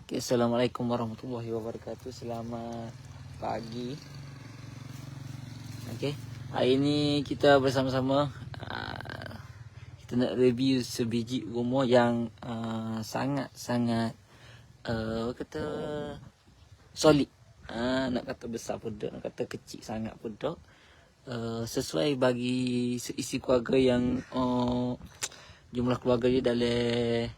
Okay, Assalamualaikum warahmatullahi wabarakatuh. Selamat pagi. Okay, hari ini kita bersama-sama kita nak review sebiji rumah yang sangat-sangat kata solid. Nak kata besar pun tak, nak kata kecil sangat pun tak. Sesuai bagi isi keluarga yang jumlah keluarga dia dalam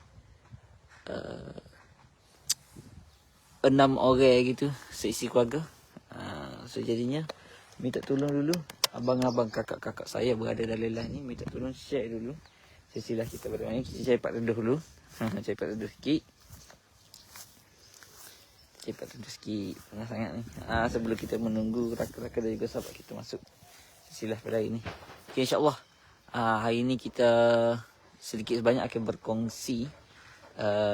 6 orang gitu, seisi keluarga. So jadinya minta tolong dulu abang-abang, kakak-kakak saya berada dalam live ni, minta tolong share dulu. Silsilah kita pada ni, kita cepat reduh dulu. Cepat reduh sikit. Cepat reduh sikit. Panas sangat ni. Sebelum kita menunggu rakan-rakan dan juga sahabat kita masuk silsilah pada hari ni. Okay, insyaAllah hari ni kita sedikit sebanyak akan berkongsi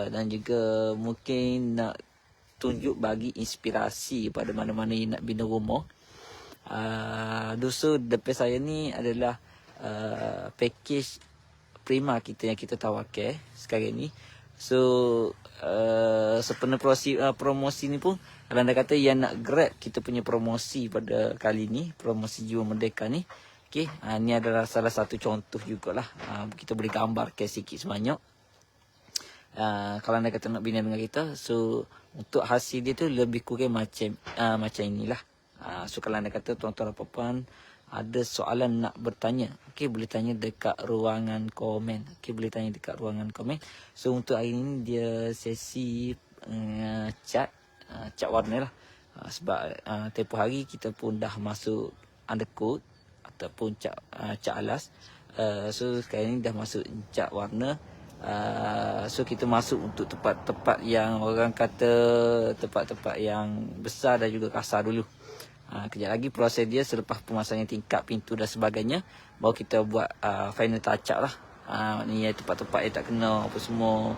dan juga mungkin nak tunjuk bagi inspirasi pada mana-mana yang nak bina rumah. Dosa depan saya ni adalah package prima kita yang kita tawakal sekarang ni. So sepenuh promosi ni pun, kalau anda kata yang nak grab kita punya promosi pada kali ni, promosi Jiwa Merdeka ni. Okay, ni adalah salah satu contoh jugalah. Kita boleh gambarkan sikit sebanyak. Kalau anda kata nak bina dengan kita, so untuk hasil dia tu lebih kurang macam inilah. So kalau anda kata tuan-tuan dan puan ada soalan nak bertanya, okey, boleh tanya dekat ruangan komen. Okey, boleh tanya dekat ruangan komen. So untuk hari ini dia sesi cat warna lah. Sebab tempoh hari kita pun dah masuk undercoat ataupun cat alas. So sekarang ni dah masuk cat warna. So kita masuk untuk tempat-tempat yang orang kata tempat-tempat yang besar dan juga kasar dulu. Kejap lagi proses dia selepas pemasangan tingkap pintu dan sebagainya, baru kita buat final touch up lah. Maknanya tempat-tempat yang tak kena apa semua,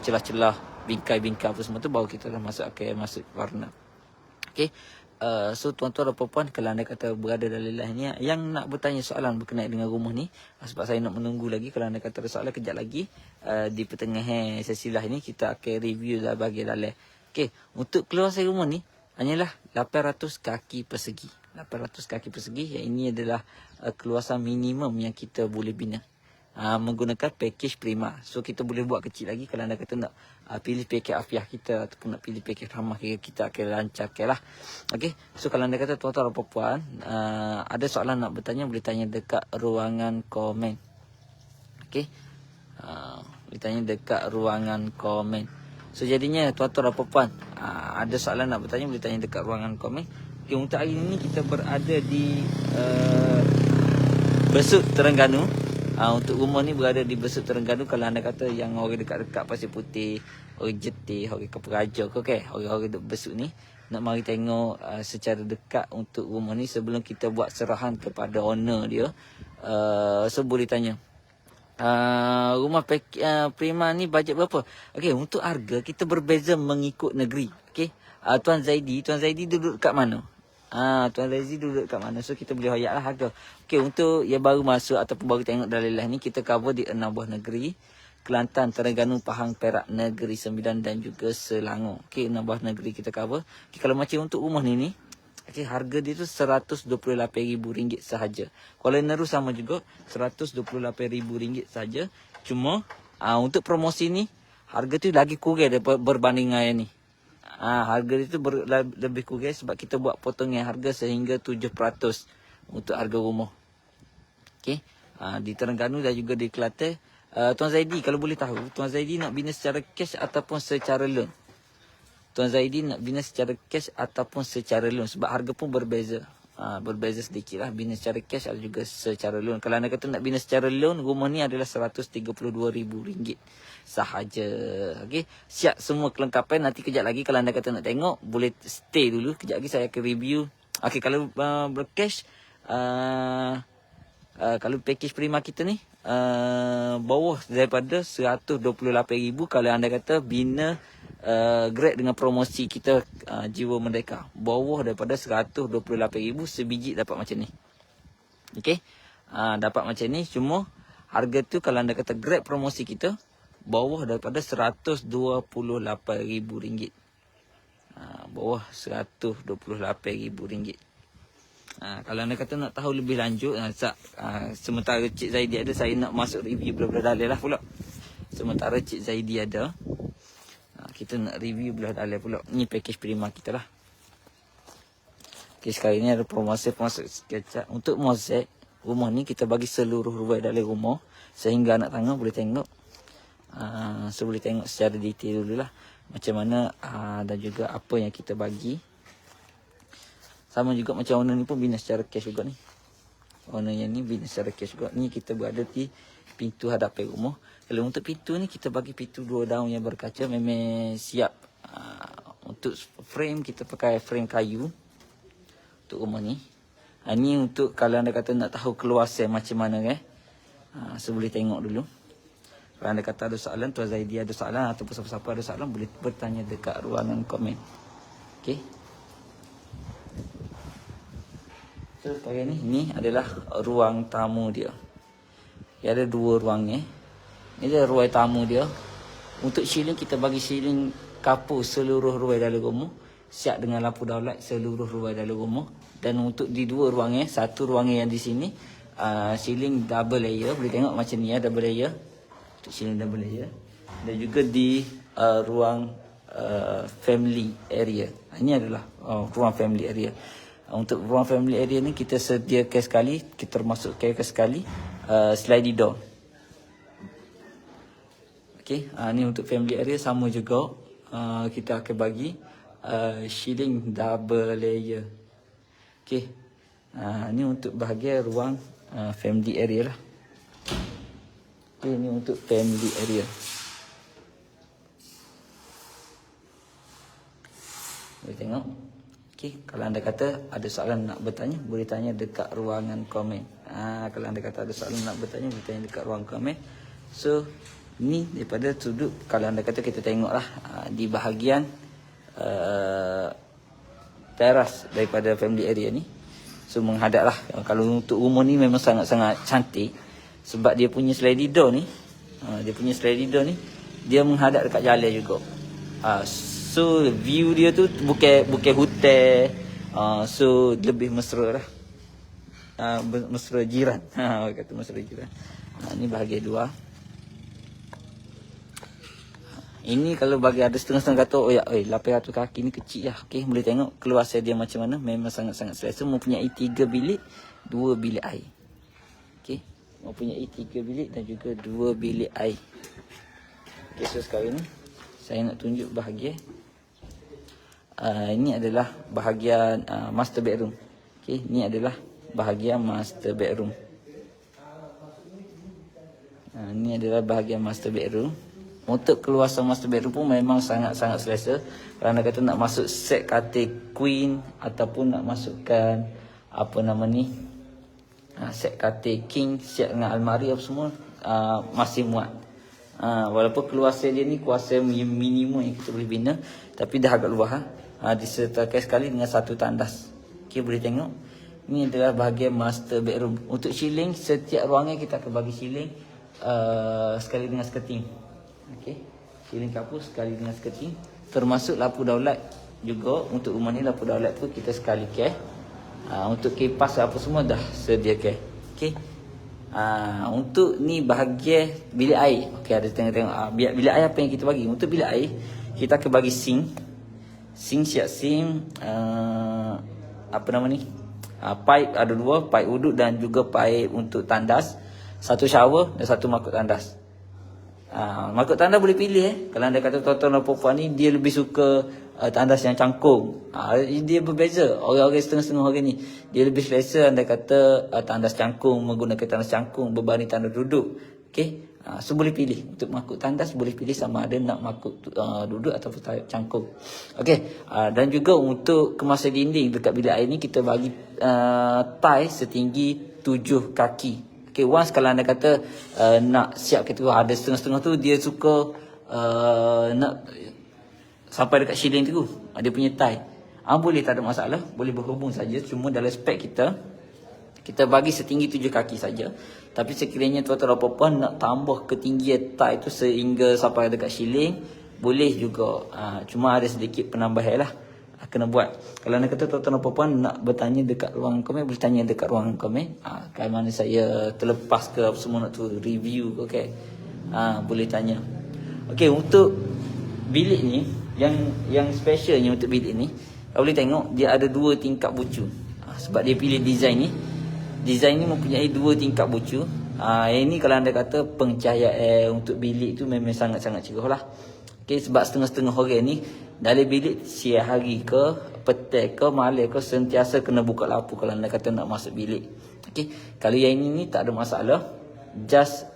celah-celah, bingkai-bingkai apa semua tu, baru kita dah masuk warna. Okay. So tuan-tuan dan puan-puan, kalau anda kata berada dalam live ni yang nak bertanya soalan berkenaan dengan rumah ni, sebab saya nak menunggu lagi, kalau anda kata ada soalan kejap lagi di pertengahan sesi live ni kita akan review lah bagi dalam. Okey, untuk keluasan rumah ni hanyalah 800 kaki persegi. 800 kaki persegi, yang ini adalah keluasan minimum yang kita boleh bina menggunakan package prima. So kita boleh buat kecil lagi kalau anda kata nak pilih package afiah kita ataupun nak pilih package ramah kita akan lancarkan lah. Okay, so kalau anda kata tuan-tuan dan puan ada soalan nak bertanya, boleh tanya dekat ruangan komen. Okay, boleh tanya dekat ruangan komen. So jadinya tuan-tuan dan puan ada soalan nak bertanya, boleh tanya dekat ruangan komen. Okay, untuk hari ini kita berada di Besut, Terengganu. Untuk rumah ni berada di Besut, Terengganu. Kalau anda kata yang orang dekat-dekat Pasir Putih, orang Jetih, orang Kapuraja, okay, orang-orang duduk Besut ni nak mari tengok secara dekat untuk rumah ni sebelum kita buat serahan kepada owner dia. So boleh tanya rumah prima ni bajet berapa? Okey, untuk harga kita berbeza mengikut negeri. Okey, Tuan Zaidi duduk kat mana? Tuan Zaidi duduk kat mana? So kita boleh hoyak lah harga. Okey, untuk yang baru masuk ataupun baru tengok dalam live ni, kita cover di 6 buah negeri: Kelantan, Terengganu, Pahang, Perak, Negeri Sembilan dan juga Selangor. Okey, 6 buah negeri kita cover. Okey, kalau macam untuk rumah ni, okay, harga dia tu RM128,000 sahaja. Kuala Neru sama juga, RM128,000 sahaja. Cuma untuk promosi ni harga tu lagi kurang daripada berbanding dengan ni. Harga dia tu lebih kurang sebab kita buat potongan harga sehingga 7% untuk harga rumah. Okey, di Terengganu dan juga di Kelantan. Tuan Zaidi, kalau boleh tahu, Tuan Zaidi nak bina secara cash ataupun secara loan? Tuan Zaidi nak bina secara cash ataupun secara loan, sebab harga pun berbeza. Berbeza sedikit lah, bina secara cash ada juga secara loan. Kalau anda kata nak bina secara loan, rumah ni adalah RM132,000 sahaja. Okey, siap semua kelengkapan. Nanti kejap lagi kalau anda kata nak tengok, boleh stay dulu. Kejap lagi saya akan review. Okey, kalau bercash, kalau package prima kita ni bawah daripada RM128,000. Kalau anda kata bina grade dengan promosi kita Jiwa Merdeka, bawah daripada RM128,000 sebiji dapat macam ni. Okey, dapat macam ni. Cuma harga tu kalau anda kata grade promosi kita bawah daripada RM128,000. Bawah RM128,000. Kalau anda kata nak tahu lebih lanjut, sementara Cik Zaidi ada, saya nak masuk review belah-belah dalil lah pula. Sementara Cik Zaidi ada, kita nak review belah dalil pula. Ni package prima kita lah. Okay, sekarang ni ada promosi SketchUp. Untuk mozaik rumah ni kita bagi seluruh ruai dalil rumah, sehingga anak tangga boleh tengok. So boleh tengok secara detail dululah macam mana dan juga apa yang kita bagi. Sama juga macam owner ni pun bina secara cash juga ni. Owner yang ni bina secara cash juga. Ni kita berada di pintu hadapan rumah. Kalau untuk pintu ni kita bagi pintu 2 daun yang berkaca, memang siap. Untuk frame kita pakai frame kayu untuk rumah ni. Ni untuk kalau anda kata nak tahu keluasan macam mana so boleh tengok dulu. Kalau anda kata ada soalan, Tuan Zaidi ada soalan ataupun siapa-siapa ada soalan, boleh bertanya dekat ruangan komen. Okey. So sekarang ni adalah ruang tamu dia. Dia ada 2 ruang ni. Ini adalah ruang tamu dia. Untuk ceiling kita bagi ceiling kapur seluruh ruang dalam rumah, siap dengan lampu daulat seluruh ruang dalam rumah. Dan untuk di 2 ruang satu ruang yang di sini ceiling double layer, boleh tengok macam ni double layer. Untuk ceiling double layer. Dan juga di ruang family area. Ini adalah ruang family area. Untuk ruang family area ni kita sediakan sekali, kita termasukkan sekali sliding door. Okey, ni untuk family area sama juga, kita akan bagi ceiling double layer. Okey. Ni untuk bahagian ruang family area lah. Okey, ni untuk family area. Boleh tengok. Okey, kalau anda kata ada soalan nak bertanya, boleh tanya dekat ruangan komen. Kalau anda kata ada soalan nak bertanya, boleh tanya dekat ruang komen. So, ni daripada sudut, kalau anda kata kita tengoklah di bahagian teras daripada family area ni. So, menghadaplah. Kalau untuk rumah ni memang sangat-sangat cantik. Sebab dia punya sliding door ni, dia menghadap dekat jalan juga. So view dia tu bukan hotel. So lebih mesra lah. Mesra jiran. Kata mesra jiran. Ni bahagian 2. Ini kalau bagi ada setengah-setengah kata, 800 kaki ni kecil lah. Okay, boleh tengok keluasan dia macam mana. Memang sangat-sangat selesa. Mempunyai 3 bilik, 2 bilik air. Okay, mempunyai 3 bilik dan juga 2 bilik air. Okay, so sekarang ni saya nak tunjuk bahagian ini adalah bahagian master bedroom. Okey, ini adalah bahagian master bedroom. Ini adalah bahagian master bedroom. Untuk keluasan master bedroom pun memang sangat-sangat selesa. Kalau anda kata nak masuk set katil queen ataupun nak masukkan set katil king, siap dengan almari apa semua, masih muat. Walaupun keluasan dia ni kuasa minimum yang kita boleh bina, tapi dah agak luar. Disertakan sekali dengan satu tandas. Okey, boleh tengok. Ini adalah bahagian master bedroom. Untuk ceiling, setiap ruangan kita akan bagi ceiling sekali dengan skirting. Okey, ceiling kapur sekali dengan skirting. Termasuk lampu daulat juga. Untuk rumah ni lampu daulat tu kita sekali care. Untuk kipas apa semua dah sediakan. Okey. Untuk ni bahagian bilik air. Okey, ada tengok-tengok. Bilik air apa yang kita bagi? Untuk bilik air, kita akan bagi sink. Sink siap sink. Pipe ada 2, pipe uduk dan juga pipe untuk tandas. 1 shower dan 1 makuk tandas. Makuk tandas boleh pilih. Kalau anda kata tuan-tuan dan perempuan ni dia lebih suka tandas yang cangkung. Dia berbeza. Orang-orang setengah-setengah orang ni dia lebih selesa anda kata tandas cangkung, menggunakan tandas cangkung berbanding tandas duduk. Okey. So boleh pilih. Untuk makuk tandas boleh pilih sama ada nak makuk duduk ataupun cangkung. Okey. Dan juga untuk kemasan dinding dekat bilik air ni kita bagi tiles setinggi 7 kaki. Okey, once kalau anda kata nak siap kita ada setengah-setengah tu dia suka nak sampai dekat ceiling tu, dia punya tie. Boleh, tak ada masalah, boleh berhubung saja. Cuma dalam spek kita Kita bagi setinggi 7 kaki saja. Tapi sekiranya tuan-tuan dan puan nak tambah ketinggian tie tu sehingga sampai dekat shilling, boleh juga. Cuma ada sedikit penambahan lah. Kena buat. Kalau nak kata tuan-tuan dan puan nak bertanya dekat ruangan komen, boleh tanya dekat ruangan komen. Kayak mana saya terlepas ke apa semua nak tu review ke, okay. Boleh tanya. Okey, untuk bilik ni yang specialnya untuk bilik ni, boleh tengok dia ada 2 tingkap bucu. Sebab dia pilih design ni. Design ni mempunyai 2 tingkap bucu. Yang ni kalau anda kata pencahayaan untuk bilik tu memang sangat-sangat cerah lah. Okay, sebab setengah-setengah orang ni dalam bilik siang hari ke, petang ke, malam ke sentiasa kena buka lampu kalau anda kata nak masuk bilik. Okay, kalau yang ini ni tak ada masalah. Just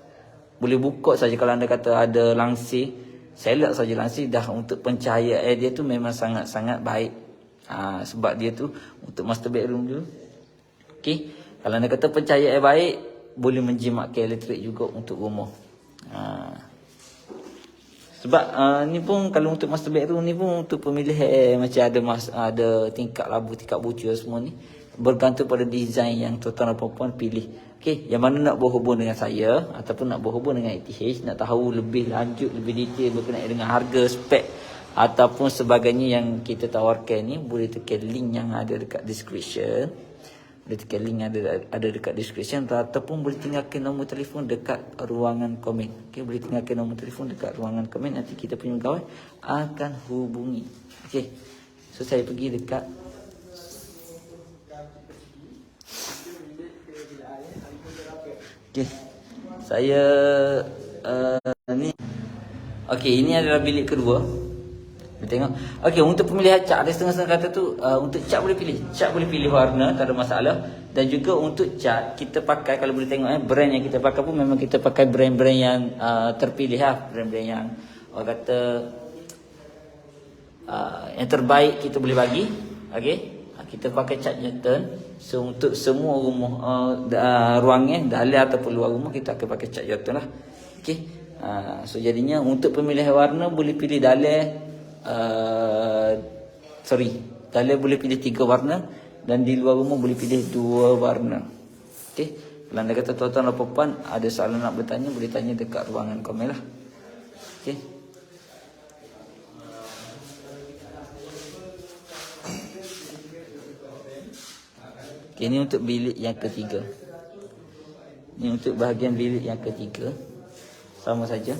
boleh buka saja kalau anda kata ada langsir. Select saja langsir dah. Untuk pencahayaan dia tu memang sangat-sangat baik. Sebab dia tu untuk master bedroom tu. Okay, kalau anda kata pencahayaan baik, boleh menjimatkan elektrik juga untuk rumah. Sebab ni pun kalau untuk master bedroom ni pun untuk pemilihan macam ada tingkap labu, tingkap bucu semua ni bergantung pada design yang tuan-tuan dan puan pilih. Okey, yang mana nak berhubung dengan saya ataupun nak berhubung dengan ATH, nak tahu lebih lanjut, lebih detail berkenaan dengan harga, spek ataupun sebagainya yang kita tawarkan ni, boleh tekan link yang ada dekat description. Boleh tekan link ada dekat description ataupun boleh tinggalkan nombor telefon dekat ruangan komen. Okey, boleh tinggalkan nombor telefon dekat ruangan komen, nanti kita punya pegawai akan hubungi. Okey. So saya pergi dekat saya ni. Okey, ini adalah bilik kedua. Kita tengok. Okey, untuk pemilihan cat ada setengah-setengah kata tu untuk cat boleh pilih. Cat boleh pilih warna, tak ada masalah. Dan juga untuk cat kita pakai, kalau boleh tengok brand yang kita pakai pun memang kita pakai brand-brand yang terpilih lah, brand-brand yang orang kata yang terbaik kita boleh bagi. Okey. Kita pakai cat Jordan. So untuk semua rumah ruangan dalam ataupun luar rumah kita akan pakai cat Jordan lah. Okey. So jadinya untuk pemilihan warna boleh pilih dalam dalam boleh pilih 3 warna dan di luar rumah boleh pilih 2 warna. Okey. Kalau anda kata tuan-tuan dan puan ada soalan nak bertanya, boleh tanya dekat ruangan komen lah. Okey. Okay, ini untuk bilik yang ketiga. Ini untuk bahagian bilik yang ketiga. Sama saja.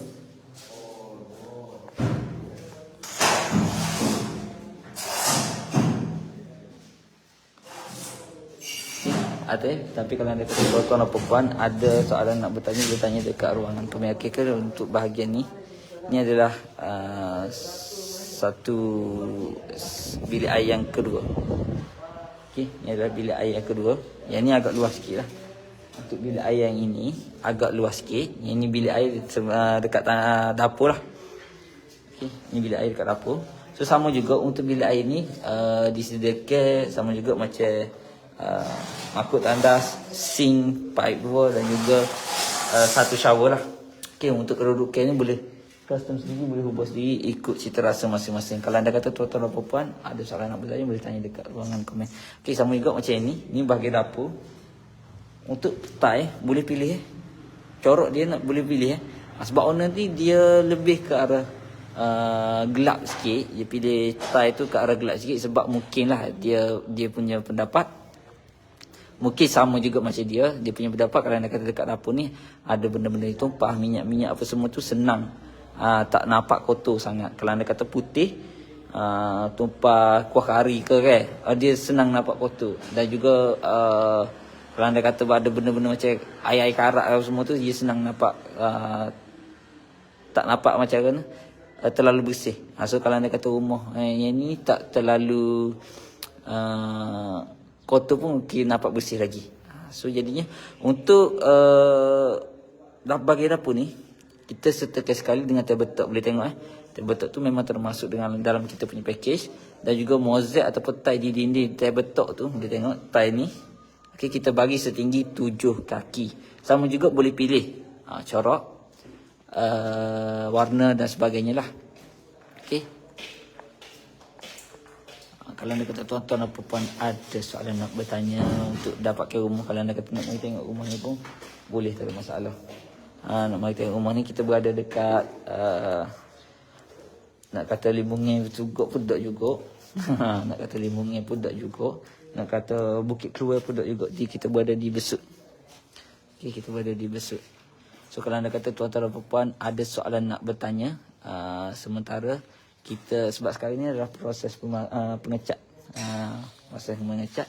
Tapi kalau anda kata tuan-tuan dan puan ada soalan nak bertanya, boleh tanya dekat ruangan komen. Okay, untuk bahagian ni, ini adalah satu bilik air yang kedua. Okey, ini adalah bilik air yang kedua. Yang ni agak luas sikit lah. Untuk bilik air yang ini agak luas sikit. Yang ni bilik air dekat dapur lah. Okey, ini bilik air dekat dapur. So sama juga untuk bilik air ni disediakan sama juga macam makuk tandas, sink, pipe dua dan juga satu shower lah. Okey, untuk kedudukan ni boleh custom sendiri, boleh ubah sendiri ikut cita rasa masing-masing. Kalau anda kata tuan-tuan dan puan ada soalan nak bertanya, boleh tanya dekat ruangan komen. Okey, sama juga macam ni. Ni bahagian dapur. Untuk tie boleh pilih corok dia nak boleh pilih sebab owner ni dia lebih ke arah gelap sikit. Dia pilih tie tu ke arah gelap sikit sebab mungkinlah dia punya pendapat mungkin sama juga macam dia punya pendapat. Kalau anda kata dekat dapur ni ada benda-benda tumpah, minyak-minyak apa semua tu senang. Tak nampak kotor sangat. Kalau anda kata putih tumpah kuah kari ke kan, dia senang nampak kotor. Dan juga kalau anda kata ada benda-benda macam air karat apa semua tu, dia senang nampak tak nampak macam mana terlalu bersih. So kalau anda kata rumah yang ni tak terlalu kotor pun mungkin nampak bersih lagi. So jadinya untuk bahagian dapur ni kita sertakan sekali dengan tabletop. Boleh tengok tabletop tu memang termasuk dalam kita punya package. Dan juga mozaik ataupun tie di dinding tabletop tu, boleh tengok tie ni. Okey, kita bagi setinggi 7 kaki. Sama juga boleh pilih corak, warna dan sebagainya lah. Okey. Kalau anda kata tuan-tuan dan puan ada soalan nak bertanya untuk dapatkan rumah, kalau anda kata nak mari tengok rumah ni pun boleh, tak ada masalah. Nak mari tengok rumah ni, kita berada dekat nak kata Limbungan juga pun tak juga. Nak kata Limbungan pun tak juga. Nak kata Bukit Keluar pun tak juga. Jadi kita berada di Besut. Okay, kita berada di Besut. So kalau anda kata tuan-tuan dan puan ada soalan nak bertanya, sementara kita, sebab sekarang ni adalah proses pengecat. Proses mengecat.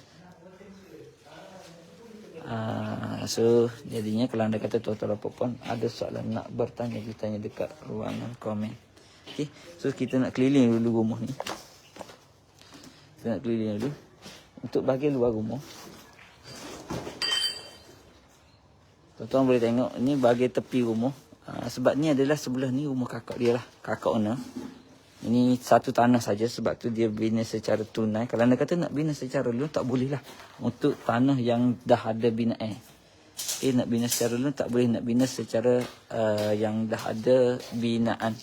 So jadinya kalau anda kata tuan-tuan dan puan ada soalan nak bertanya, ditanya dekat ruangan komen. Okay, so kita nak keliling dulu rumah ni. Kita nak keliling dulu untuk bahagian luar rumah. Tuan-tuan boleh tengok ni bahagian tepi rumah. Sebab ni adalah sebelah ni rumah kakak dia lah, kakak owner. Ini satu tanah saja, sebab tu dia bina secara tunai. Kalau anda kata nak bina secara loan, tak boleh lah. Untuk tanah yang dah ada binaan. Okay, nak bina secara loan tak boleh, nak bina secara yang dah ada binaan.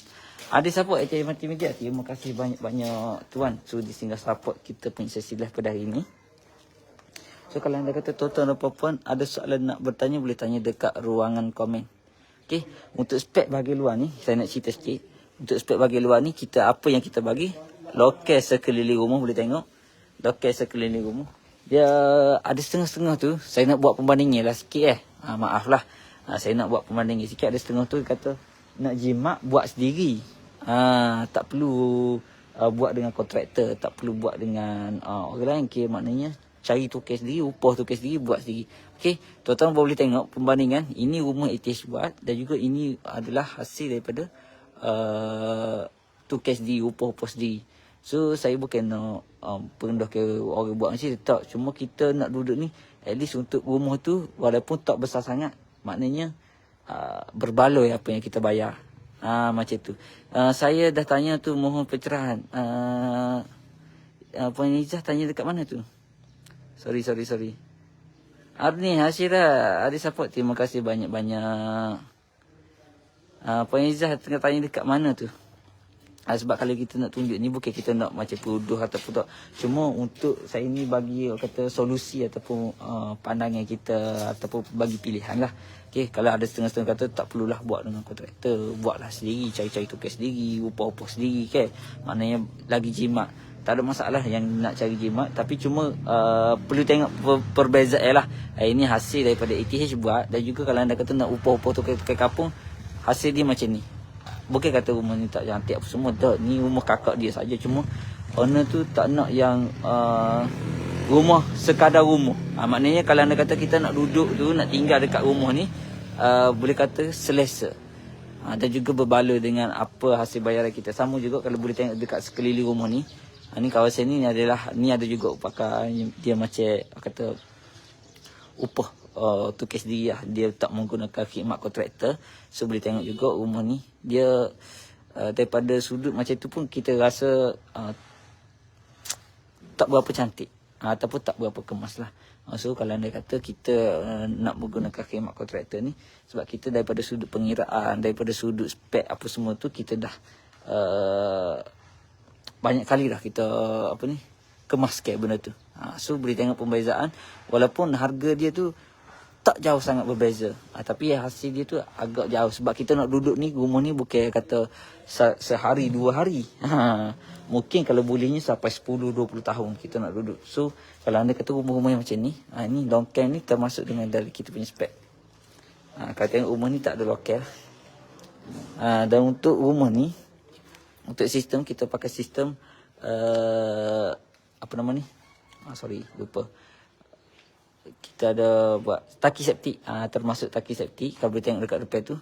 Ada support HI Multimedia. Terima kasih banyak-banyak tuan. So di singgah support kita punya sesi live pada hari ini. So kalau anda kata tuan-tuan dan puan ada soalan nak bertanya, boleh tanya dekat ruangan komen. Okay, untuk spek bahagian luar ni saya nak cerita sikit. Untuk spek bahagian luar ni, kita apa yang kita bagi, lokal sekeliling rumah, boleh tengok. Lokal sekeliling rumah. Dia ada setengah-setengah tu, saya nak buat pembandingnya lah sikit maaf lah. Saya nak buat pembandingnya sikit. Ada setengah tu kata nak jimat buat sendiri. Tak perlu buat dengan kontraktor, tak perlu buat dengan orang lain. Okay, maknanya cari tukar sendiri, upah tukar sendiri, buat sendiri. Okey, tuan-tuan boleh tengok perbandingan. Ini rumah ATH buat dan juga ini adalah hasil daripada tukar sendiri, upah sendiri. So saya bukan nak perendahkan orang buat macam tu, tak. Cuma kita nak duduk ni at least untuk rumah tu walaupun tak besar sangat, maknanya berbaloi apa yang kita bayar. Macam tu. Saya dah tanya tu, mohon pencerahan. Puan Izzah tanya dekat mana tu? Sorry. Arni Hashira, ada support. Terima kasih banyak-banyak. Puan Izzah tengah tanya dekat mana tu? Sebab kalau kita nak tunjuk ni, bukan kita nak macam tuduh ataupun tak. Cuma untuk saya ni bagi kata solusi ataupun pandangan kita, ataupun bagi pilihan lah. Okay, kalau ada setengah-setengah kata tak perlulah buat dengan kontraktor, buatlah sendiri, cari-cari tukar sendiri, upah-upah sendiri, okay? Maknanya lagi jimat. Tak ada masalah yang nak cari jimat, tapi cuma perlu tengok perbezaan lah. Ini hasil daripada ATH buat, dan juga kalau anda kata nak upah-upah tukar kampung, hasil dia macam ni. Bukan kata rumah ni tak cantik apa semua, tak. Ni rumah kakak dia saja. Cuma owner tu tak nak yang rumah sekadar rumah. Maknanya kalau anda kata kita nak duduk tu, nak tinggal dekat rumah ni, boleh kata selesa. Dan juga berbaloi dengan apa hasil bayaran kita. Sama juga kalau boleh tengok dekat sekeliling rumah ni. Ni kawasan ni adalah, ni ada juga pakai dia macam kata upah tukar sendiri lah. Dia tak menggunakan khidmat kontraktor. So boleh tengok juga rumah ni, dia daripada sudut macam tu pun kita rasa tak berapa cantik, ataupun tak berapa kemas lah. So kalau anda kata kita nak menggunakan khidmat kontraktor ni, sebab kita daripada sudut pengiraan, daripada sudut spek apa semua tu, kita dah banyak kali dah kita kemaskan benda tu. So boleh tengok perbezaan, walaupun harga dia tu tak jauh sangat berbeza, tapi hasil dia tu agak jauh. Sebab kita nak duduk ni, rumah ni bukan kata sehari 2 hari. Mungkin kalau bolehnya sampai 10-20 tahun kita nak duduk. So kalau anda kata rumah-rumah yang macam ni, ni long term ni termasuk dengan dari kita punya spek. Kalau tengok rumah ni tak ada lokal. Dan untuk rumah ni, untuk sistem, kita pakai sistem apa nama ni? Lupa. Kita ada buat taki septik, termasuk taki septik. Kalau boleh tengok dekat depan tu,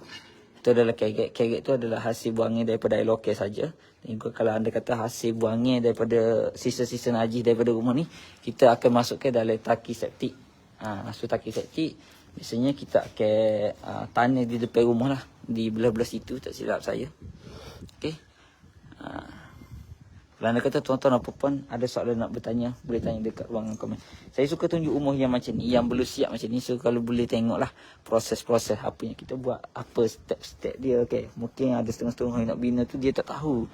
itu adalah kerek. Kerek tu adalah hasil buangnya daripada air lokal saja. Dan juga kalau anda kata hasil buangnya daripada sisa-sisa najis daripada rumah ni, kita akan masukkan dalam taki septik. So taki septik biasanya kita akan tanah di depan rumah lah, di belah-belah situ, tak silap saya. Okey. Kalau anda kata tuan-tuan dan puan ada soalan nak bertanya, boleh tanya dekat ruangan komen. Saya suka tunjuk rumah yang macam ni, yang belum siap macam ni. So kalau boleh tengoklah proses-proses apa yang kita buat, apa step-step dia. Okay, mungkin ada setengah-setengah yang nak bina tu dia tak tahu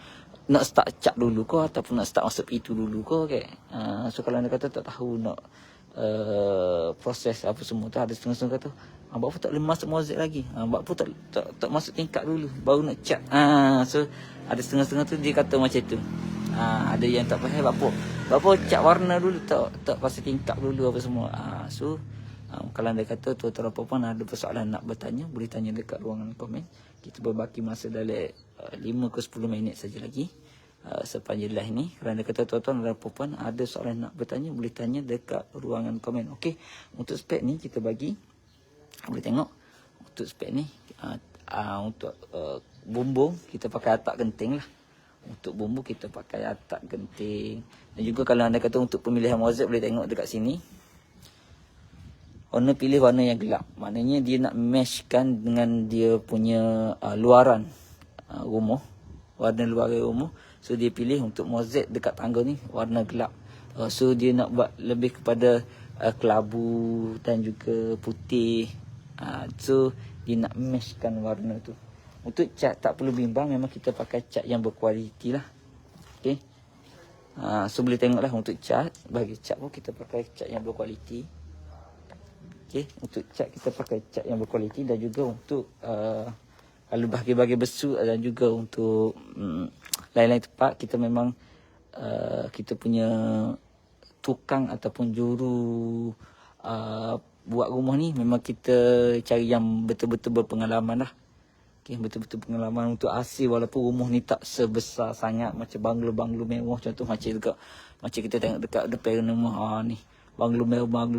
nak start cat dulu ke ataupun nak start masuk itu dulu ke, okay. So kalau anda kata tak tahu nak proses apa semua tu, ada setengah-setengah kata buat apa tak boleh masuk mozaik lagi, buat apa tak masuk tingkat dulu baru nak cat. So ada setengah-setengah tu dia kata macam tu. Ada yang tak faham buat apa cat warna dulu, tak pasal tingkat dulu apa semua. So kalau anda kata tuan-tuan apa pun ada persoalan nak bertanya, boleh tanya dekat ruangan komen. Kita berbaki masa dalam 5 ke 10 minit saja lagi sepanjang live ni. Kalau anda kata tuan-tuan dan puan ada soalan nak bertanya, boleh tanya dekat ruangan komen. Okey, untuk spek ni kita bagi, boleh tengok untuk spek ni untuk bumbung kita pakai atak genting lah. Untuk bumbu kita pakai atak genting. Dan juga kalau anda kata untuk pemilihan mozaik, boleh tengok dekat sini. Owner pilih warna yang gelap. Maknanya dia nak matchkan dengan dia punya luaran rumah. Warna luaran rumah. So dia pilih untuk mozaik dekat tangga ni warna gelap. So dia nak buat lebih kepada kelabu dan juga putih. So dia nak matchkan warna tu. Untuk cat tak perlu bimbang, memang kita pakai cat yang berkualiti lah. Okay. So boleh tengoklah untuk cat. Bagi cat pun kita pakai cat yang berkualiti. Okay. Untuk cat kita pakai cat yang berkualiti. Dan juga untuk kalau bagi-bagi besu dan juga untuk lain-lain tempat, kita memang kita punya tukang ataupun juru buat rumah ni memang kita cari yang betul-betul berpengalaman lah. Okay, betul-betul pengalaman untuk hasil, walaupun rumah ni tak sebesar sangat macam banglo-banglo mewah. Contoh macam kita tengok dekat depan rumah ni, banglo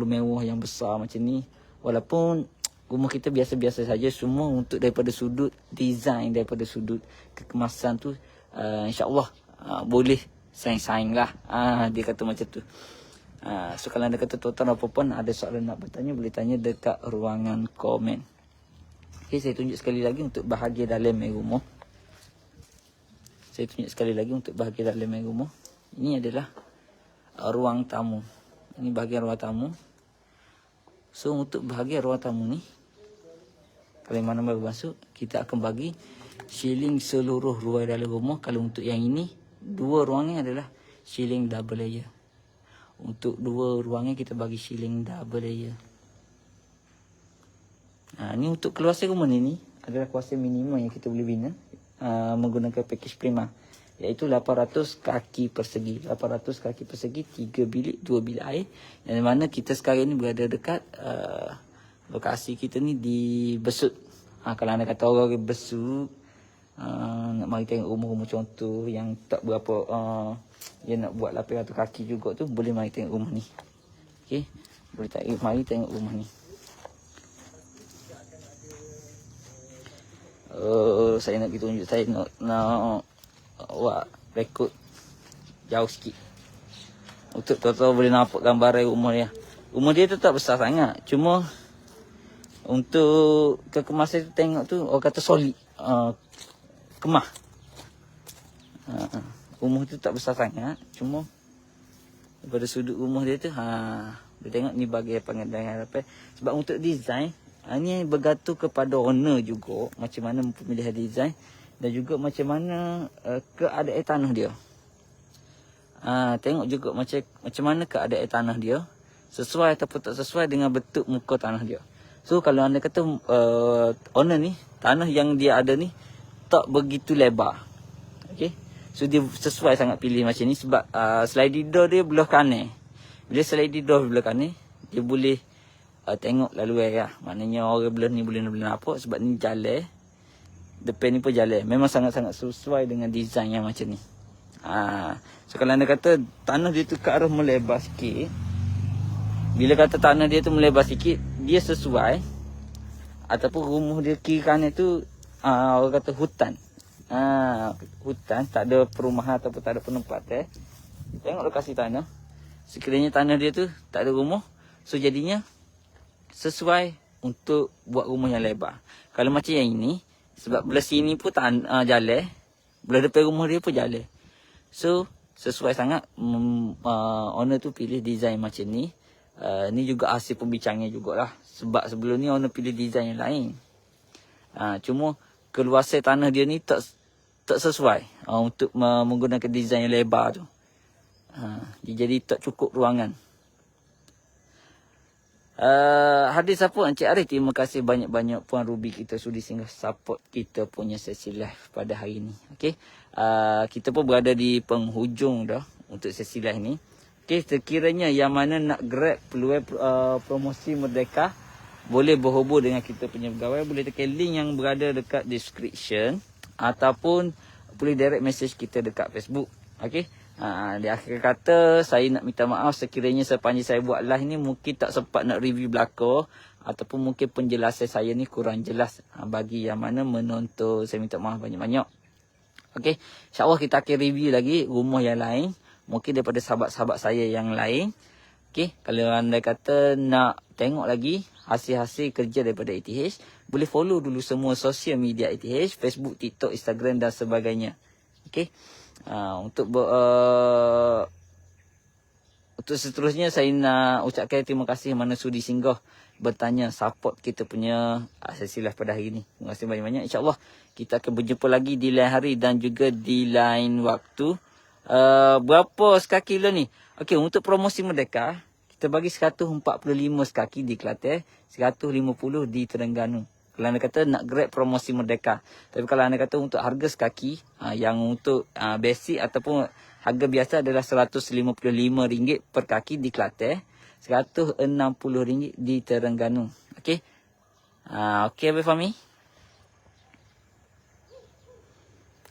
mewah yang besar macam ni. Walaupun rumah kita biasa-biasa saja, semua untuk daripada sudut design, daripada sudut kekemasan tu insya-Allah boleh saing-saing lah. Dia kata macam tu. So kalau anda kata tuan-tuan apa pun ada soalan nak bertanya, boleh tanya dekat ruangan komen. Okay, saya tunjuk sekali lagi untuk bahagian dalam rumah. Ini adalah ruang tamu. Ini bahagian ruang tamu. So untuk bahagian ruang tamu ni, kalau mana baru masuk, kita akan bagi ceiling seluruh ruang dalam rumah. Kalau untuk yang ini, dua ruangnya adalah ceiling double layer. Untuk dua ruangnya kita bagi ceiling double layer. Ni untuk keluasan rumah ni adalah kuasa minimum yang kita boleh bina menggunakan package Prima, iaitu 800 kaki persegi. 800 kaki persegi, 3 bilik, 2 bilik air. Yang mana kita sekarang ni berada dekat lokasi kita ni di Besut. Kalau anda kata orang Besut nak mari tengok rumah-rumah contoh yang tak berapa dia nak buat 800 kaki juga tu, boleh mari tengok rumah ni. Okey, boleh mari tengok rumah ni. Saya nak tunjuk, saya nak buat rekod jauh sikit untuk tuan-tuan boleh nampak gambaran rumah dia. Rumah dia tu tak besar sangat, cuma untuk kekemasan tu tengok tu orang kata solid, kemah. Rumah tu tak besar sangat, cuma daripada sudut rumah dia tu boleh tengok ni bahagian pandangan hadapan. Sebab untuk design ini bergantung kepada owner juga, macam mana pemilihan design dan juga macam mana keadaan tanah dia. Tengok juga macam mana keadaan tanah dia, sesuai ataupun tak sesuai dengan bentuk muka tanah dia. So kalau anda kata owner ni, tanah yang dia ada ni tak begitu lebar. Okay, so dia sesuai sangat pilih macam ni sebab sliding door dia belah kanan. Bila sliding door belah kanan, dia boleh tengok lalu lah. Maknanya orang belah ni boleh nampak sebab ni jalan. Depan ni pun jalan. Memang sangat-sangat sesuai dengan design yang macam ni. So kalau anda kata tanah dia tu ke arah melebar sikit, bila kata tanah dia tu melebar sikit, dia sesuai. Ataupun rumah dia kiri kanan tu orang kata hutan. Hutan, tak ada perumahan ataupun tak ada penempatan. Tengok lokasi tanah. Sekiranya tanah dia tu tak ada rumah, so jadinya sesuai untuk buat rumah yang lebar. Kalau macam yang ini, sebab belah sini pun jalan, belah depan rumah dia pun jalan. So sesuai sangat owner tu pilih design macam ni. Ni juga hasil pembicaraannya jugalah. Sebab sebelum ni owner pilih design yang lain. Cuma keluasan tanah dia ni tak tak sesuai untuk menggunakan design yang lebar tu. Dia jadi tak cukup ruangan. Hadis apa Encik Arif, terima kasih banyak-banyak Puan Ruby kita sudi singgah support kita punya sesi live pada hari ni. Okey. Kita pun berada di penghujung dah untuk sesi live ni. Okey, sekiranya yang mana nak grab peluang promosi Merdeka, boleh berhubung dengan kita punya pegawai, boleh tekan link yang berada dekat description ataupun boleh direct message kita dekat Facebook. Okey. Di akhir kata, saya nak minta maaf sekiranya sepanjang saya buat live ni mungkin tak sempat nak review belakang ataupun mungkin penjelasan saya ni kurang jelas. Bagi yang mana menonton, saya minta maaf banyak-banyak. Okey, insyaAllah kita akan review lagi rumah yang lain, mungkin daripada sahabat-sahabat saya yang lain. Okey, kalau anda kata nak tengok lagi hasil-hasil kerja daripada ETH, boleh follow dulu semua sosial media ETH, Facebook, TikTok, Instagram dan sebagainya. Okey. Untuk seterusnya saya nak ucapkan terima kasih mana sudi singgah bertanya, support kita punya sesi live pada hari ini. Terima kasih banyak-banyak. InsyaAllah kita akan berjumpa lagi di lain hari dan juga di lain waktu. Berapa sekaki kilo ni? Okey, untuk promosi Merdeka, kita bagi 145 sekaki di Kelantan, 150 di Terengganu. Kalau anda kata nak grab promosi Merdeka. Tapi kalau anda kata untuk harga sekaki, yang untuk basic ataupun harga biasa adalah RM155 per kaki di Kelantan, RM160 di Terengganu. Okey. Okey Abang Fahmi?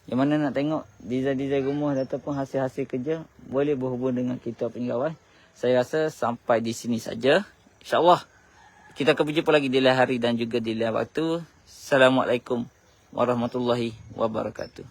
Yang mana nak tengok design-design rumah ataupun hasil-hasil kerja, boleh berhubung dengan kita pengawal. Saya rasa sampai di sini saja. InsyaAllah kita akan berjumpa lagi di lain hari dan juga di lain waktu. Assalamualaikum warahmatullahi wabarakatuh.